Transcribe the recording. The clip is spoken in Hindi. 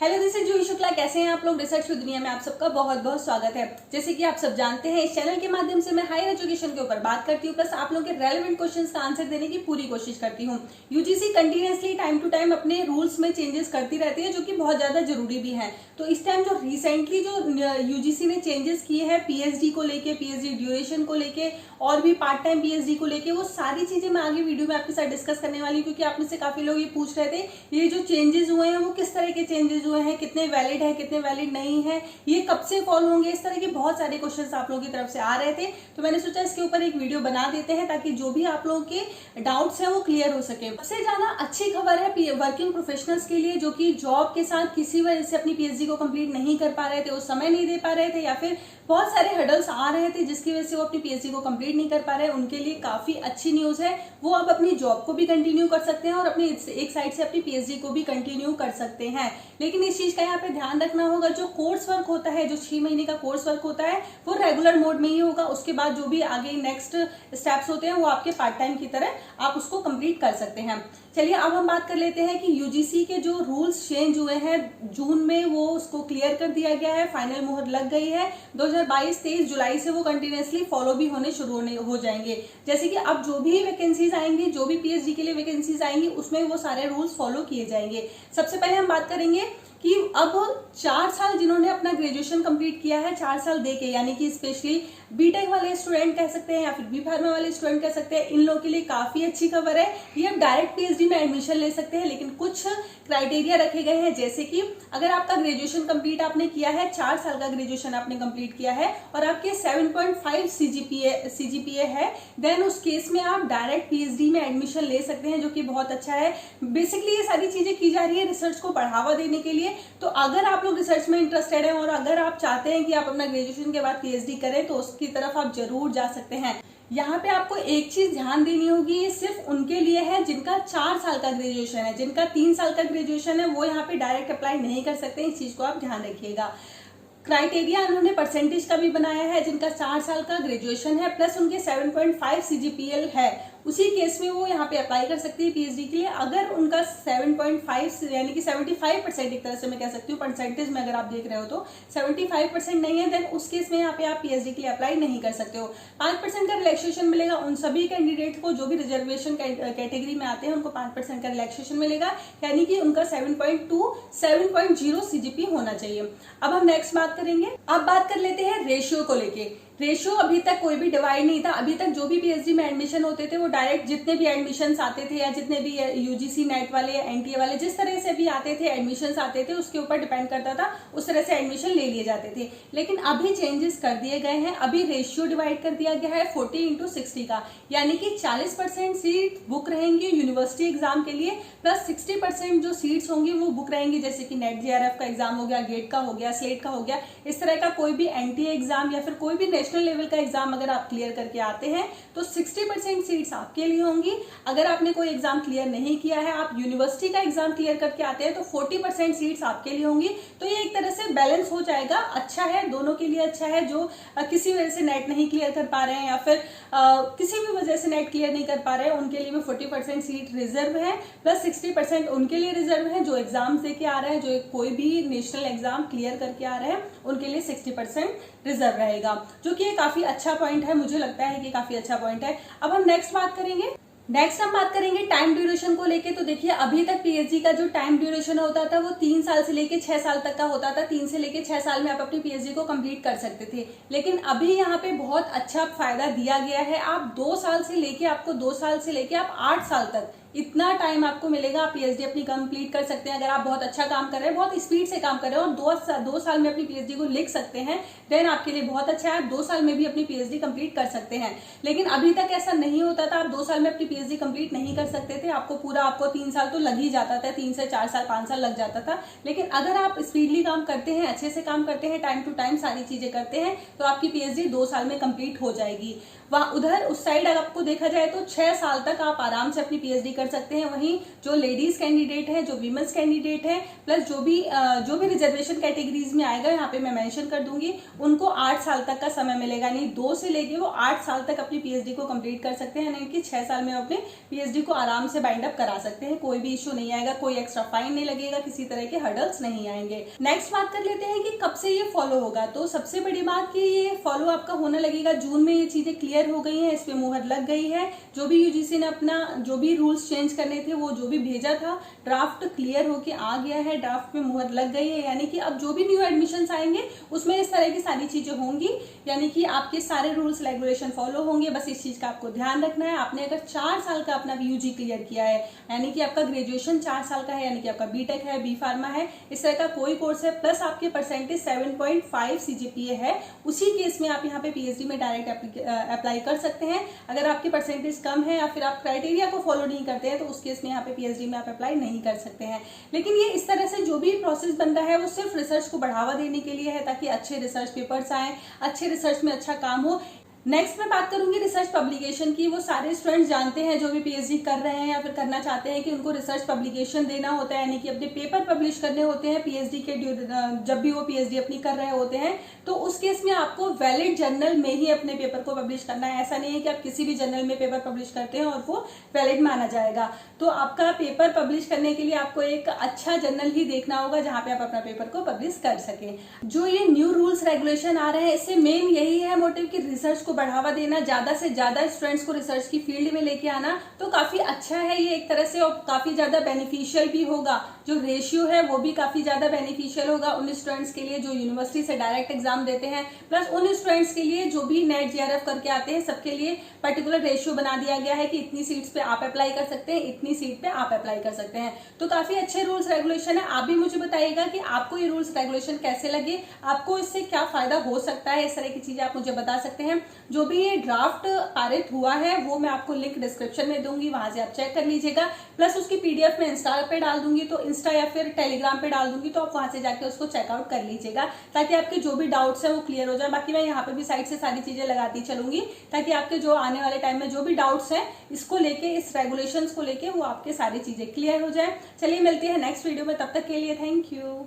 हेलो, दिस इज जूही शुक्ला। कैसे हैं आप लोग? रिसर्च की दुनिया में आप सबका बहुत बहुत स्वागत है। जैसे कि आप सब जानते हैं, इस चैनल के माध्यम से मैं हायर एजुकेशन के ऊपर बात करती हूँ, प्लस आप लोगों के रेलेवेंट क्वेश्चंस का आंसर देने की पूरी कोशिश करती हूँ। UGC continuously time to time अपने रूल्स में चेंजेस करती रहती है, जो कि बहुत ज्यादा जरूरी भी है। तो इस टाइम जो रिसेंटली जो यूजीसी ने चेंजेस किए हैं पीएचडी को लेके, पीएचडी ड्यूरेशन को लेके और भी पार्ट टाइम पीएचडी को लेके, वो सारी चीजें मैं आगे वीडियो में आपके साथ डिस्कस करने वाली हूँ। क्योंकि आप में से काफी लोग ये पूछ रहे थे ये जो चेंजेस हुए हैं वो किस तरह के चेंजेस हुए हैं, कितने वैलिड है, कितने वैलिड नहीं है, ये कब से फॉलो होंगे, इस तरह के बहुत सारे क्वेश्चंस आप लोगों की तरफ से आ रहे थे। तो मैंने सोचा इसके ऊपर एक वीडियो बना देते हैं ताकि जो भी आप लोगों के डाउट्स हैं वो क्लियर हो सके। सबसे ज्यादा अच्छी खबर है वर्किंग प्रोफेशनल्स के लिए, जो कि जॉब के साथ किसी वजह से अपनी पीएचडी को कंप्लीट नहीं कर पा रहे थे, वो समय नहीं दे पा रहे थे, या फिर बहुत सारे हर्डल्स आ रहे थे जिसकी वजह से वो अपनी पीएचडी को कंप्लीट नहीं कर पा रहे हैं। उनके लिए काफी अच्छी न्यूज है, वो अब अपनी जॉब को भी कंटिन्यू कर सकते हैं और अपनी एक साइड से अपनी पीएचडी को भी कंटिन्यू कर सकते हैं। लेकिन इस चीज का यहाँ पे ध्यान रखना होगा, जो कोर्स वर्क होता है, जो 6 महीने का कोर्स वर्क होता है, वो रेगुलर मोड में ही होगा। उसके बाद जो भी आगे नेक्स्ट स्टेप्स होते हैं वो आपके पार्ट टाइम की तरह आप उसको कंप्लीट कर सकते हैं। चलिए अब हम बात कर लेते हैं कि यूजीसी के जो रूल्स चेंज हुए हैं जून में, वो उसको क्लियर कर दिया गया है, फाइनल मुहर लग गई है। 2022-23 जुलाई से वो कंटिन्यूअसली फॉलो भी होने शुरू हो जाएंगे। जैसे कि अब जो भी वैकेंसीज आएंगी, जो भी पीएचडी के लिए वैकेंसीज आएंगी, उसमें वो सारे रूल्स फॉलो किए जाएंगे। सबसे पहले हम बात करेंगे कि अब 4 साल जिन्होंने अपना ग्रेजुएशन कंप्लीट किया है, 4 साल देके, यानी कि स्पेशली बीटेक वाले स्टूडेंट कह सकते हैं या फिर बी फार्मा वाले स्टूडेंट कह सकते हैं, इन लोगों के लिए काफी अच्छी खबर है। ये अब डायरेक्ट पीएचडी में एडमिशन ले सकते हैं, लेकिन कुछ क्राइटेरिया रखे गए हैं। जैसे कि अगर आपका ग्रेजुएशन कंप्लीट आपने किया है, 4 साल का ग्रेजुएशन आपने कंप्लीट किया है और आपके 7.5 सीजीपीए है, देन उस केस में आप डायरेक्ट पीएचडी में एडमिशन ले सकते हैं, जो कि बहुत अच्छा है। बेसिकली ये सारी चीजें की जा रही है रिसर्च को बढ़ावा देने के लिए। तो अगर आप लोग रिसर्च में इंटरेस्टेड हैं और अगर आप चाहते हैं कि आप अपना ग्रेजुएशन के बाद पीएचडी करें, तो उसकी तरफ आप जरूर जा सकते हैं। यहाँ पे आपको एक चीज ध्यान देनी होगी, ये सिर्फ उनके लिए है जिनका 4 साल का ग्रेजुएशन है। जिनका 3 साल का ग्रेजुएशन है वो यहाँ पे डायरेक्ट अप्लाई नहीं कर सकते। इस चीज को आप ध्यान रखिएगा। क्राइटेरिया उन्होंने परसेंटेज का भी बनाया है। जिनका 4 साल का ग्रेजुएशन है प्लस उनके 7.5 सीजीपीएल है, उसी केस में वो यहाँ पे अप्लाई कर सकती है पीएचडी के लिए। अगर उनका 7.5 यानी कि 75%, एक तरह से मैं कह सकती हूँ परसेंटेज में अगर आप देख रहे हो तो 75% नहीं है, देन उस केस में यहाँ पे आप पीएचडी के लिए अप्लाई नहीं कर सकते हो। 5% का रिलैक्सेशन मिलेगा उन सभी कैंडिडेट को जो भी रिजर्वेशन कैटेगरी में आते हैं, उनको 5% का रिलैक्सेशन मिलेगा, यानी कि उनका 7.2 7.0 सीजीपी होना चाहिए। अब हम नेक्स्ट बात करेंगे। अब बात कर लेते हैं रेशियो को लेके। रेशियो अभी तक कोई भी डिवाइड नहीं था। अभी तक जो भी पीएचडी में एडमिशन होते थे वो डायरेक्ट जितने भी एडमिशंस आते थे या जितने भी यूजीसी नेट वाले या एनटीए वाले जिस तरह से भी आते थे, एडमिशंस आते थे, उसके ऊपर डिपेंड करता था, उस तरह से एडमिशन ले लिए जाते थे। लेकिन अभी चेंजेस कर दिए गए हैं। अभी रेशियो डिवाइड कर दिया गया है 40:60 का, यानी कि 40% सीट बुक रहेंगी यूनिवर्सिटी एग्जाम के लिए, प्लस 60% जो सीट्स होंगी वो बुक रहेंगी, जैसे कि नेट जेआरएफ का एग्जाम हो गया, गेट का हो गया, स्लेट का हो गया। इस तरह का कोई भी एनटीए एग्जाम या फिर कोई भी नेशनल लेवल का एग्जाम अगर आप क्लियर करके आते हैं तो 60% सीट्स आपके लिए होंगी। अगर आपने कोई एग्जाम क्लियर नहीं किया है, आप यूनिवर्सिटी का एग्जाम क्लियर करके आते हैं, तो 40% सीट्स आपके लिए होंगी। तो ये एक तरह से बैलेंस हो जाएगा। अच्छा है, दोनों के लिए अच्छा है। जो किसी वजह से नेट नहीं क्लियर कर पा रहे हैं या फिर किसी भी वजह से नेट क्लियर नहीं कर पा रहे हैं, उनके लिए भी 40% सीट रिजर्व है, प्लस 60% उनके लिए रिजर्व है जो एग्जाम दे के आ रहे हैं, जो कोई भी नेशनल एग्जाम क्लियर करके आ रहे हैं, उनके लिए 60% रिजर्व रहेगा, जो कि काफी अच्छा पॉइंट है। मुझे लगता है कि काफी अच्छा पॉइंट है। अब हम नेक्स्ट बात करेंगे। नेक्स्ट हम बात करेंगे टाइम ड्यूरेशन को लेके। तो देखिए, अभी तक पीएचडी का जो टाइम ड्यूरेशन होता था वो 3 साल से लेके 6 साल तक का होता था। 3 से लेके 6 साल में आप अपनी पीएचडी को कंप्लीट कर सकते थे। लेकिन अभी यहाँ पे बहुत अच्छा फायदा दिया गया है। आप 2 साल से लेके आप 8 साल तक इतना टाइम आपको मिलेगा, आप पीएचडी अपनी कंप्लीट कर सकते हैं। अगर आप बहुत अच्छा काम कर रहे हैं, बहुत स्पीड से काम कर रहे हैं और 2 साल में अपनी पीएचडी को लिख सकते हैं, देन आपके लिए बहुत अच्छा है। आप 2 साल में भी अपनी पीएचडी कंप्लीट कर सकते हैं। लेकिन अभी तक ऐसा नहीं होता था। आप 2 साल में अपनी पीएचडी कंप्लीट नहीं कर सकते थे। आपको 3 साल तो लग ही जाता था, 3 से 4 साल 5 साल लग जाता था। लेकिन अगर आप स्पीडली काम करते हैं, अच्छे से काम करते हैं, टाइम टू टाइम सारी चीजें करते हैं, तो आपकी पीएचडी 2 साल में कंप्लीट हो जाएगी। वहां उधर उस साइड अगर आपको देखा जाए तो 6 साल तक आप आराम से अपनी पीएचडी कर सकते हैं। वहीं जो लेडीज कैंडिडेट है, जो वीमेंस कैंडिडेट है, प्लस जो भी रिजर्वेशन कैटेगरीज में आएगा, यहाँ पे मैं मेंशन कर दूंगी, उनको 8 साल तक का समय मिलेगा। यानी 2 से लेके वो 8 साल तक अपनी पीएचडी को कंप्लीट कर सकते हैं, यानी कि 6 साल में अपने पीएचडी को आराम से बाइंड अप करा सकते हैं। कोई भी इश्यू नहीं आएगा, कोई एक्स्ट्रा फाइन नहीं लगेगा, किसी तरह के हर्डल्स नहीं आएंगे। नेक्स्ट बात कर लेते हैं कि कब से ये फॉलो होगा। तो सबसे बड़ी बात कि ये फॉलो आपका होने लगेगा जून में। ये चीजें क्लियर हो गई हैं, इस पे मुहर लग गई है। जो भी यूजीसी ने अपना जो भी रूल्स चेंज करने थे, वो जो भी भेजा था, ड्राफ्ट क्लियर होके आ गया है, ड्राफ्ट में मुहर लग गई है। यानी कि अब जो भी न्यू एडमिशंस आएंगे उसमें इस तरह की सारी चीजें होंगी, यानी कि आपके सारे रूल्स रेगुलेशन फॉलो होंगे। बस इस चीज का आपको ध्यान रखना है। आपने अगर 4 साल का अपना यूजी क्लियर किया है, यानी कि आपका ग्रेजुएशन 4 साल का है, यानी कि आपका बीटेक है, बी फार्मा है, इस तरह का कोई कोर्स है, प्लस आपके परसेंटेज 7.5 सीजीपीए है, उसी केस में आप यहाँ पे पीएचडी में डायरेक्ट अप्लाई कर सकते हैं। अगर आपकी परसेंटेज कम है या फिर आप क्राइटेरिया को फॉलो नहीं करते हैं, तो उस केस में यहाँ पे पीएचडी में आप अप्लाई नहीं कर सकते हैं। लेकिन ये इस तरह से जो भी प्रोसेस बन रहा है वो सिर्फ रिसर्च को बढ़ावा देने के लिए है, ताकि अच्छे रिसर्च पेपर्स आए, अच्छे रिसर्च में अच्छा काम हो। नेक्स्ट मैं बात करूंगी रिसर्च पब्लिकेशन की। वो सारे स्टूडेंट्स जानते हैं जो भी पीएचडी कर रहे हैं या फिर करना चाहते हैं कि उनको रिसर्च पब्लिकेशन देना होता है, यानी कि अपने पेपर पब्लिश करने होते हैं पीएचडी के, जब भी वो पीएचडी अपनी कर रहे होते हैं। तो उस केस में आपको वैलिड जर्नल में ही अपने पेपर को पब्लिश करना है। ऐसा नहीं है कि आप किसी भी जर्नल में पेपर पब्लिश करते हैं और वो वैलिड माना जाएगा। तो आपका पेपर पब्लिश करने के लिए आपको एक अच्छा जर्नल ही देखना होगा जहां पे आप अपना पेपर को पब्लिश कर सकें। जो ये न्यू रूल्स रेगुलेशन आ रहे हैं, इससे मेन यही है मोटिव कि रिसर्च को बढ़ावा देना, ज्यादा से ज्यादा स्टूडेंट्स को रिसर्च की फील्ड में लेके आना। तो काफी अच्छा है ये एक तरह से, और काफी ज्यादा बेनिफिशियल भी होगा। जो रेशियो है वो भी काफी ज्यादा बेनिफिशियल होगा उन स्टूडेंट्स के लिए जो यूनिवर्सिटी से डायरेक्ट एग्जाम देते हैं, प्लस उन स्टूडेंट्स के लिए जो भी नेट जेआरएफ करके आते हैं। सबके लिए पर्टिकुलर रेशियो बना दिया गया है कि इतनी सीट्स पे आप अप्लाई कर सकते हैं, इतनी सीट पे आप अप्लाई कर सकते हैं। तो काफी अच्छे रूल्स रेगुलेशन है। आप भी मुझे बताइएगा कि आपको ये रूल्स रेगुलेशन कैसे लगे, आपको इससे क्या फायदा हो सकता है। इस तरह की चीजें आप मुझे बता सकते हैं। जो भी ये ड्राफ्ट पारित हुआ है वो मैं आपको लिंक डिस्क्रिप्शन में दूंगी, वहां से आप चेक कर लीजिएगा। प्लस उसकी पीडीएफ में इंस्टा पे डाल दूंगी, तो इंस्टा या फिर टेलीग्राम पे डाल दूंगी, तो आप वहां से जाके उसको चेकआउट कर लीजिएगा, ताकि आपके जो भी डाउट्स है वो क्लियर हो जाए। बाकी मैं यहाँ पे भी साइड से सारी चीजें लगाती चलूंगी, ताकि आपके जो आने वाले टाइम में जो भी डाउट्स हैं इसको लेके, इस रेगुलेशंस को लेके, वो आपके सारी चीजें क्लियर हो जाए। चलिए मिलते हैं नेक्स्ट वीडियो में, तब तक के लिए थैंक यू।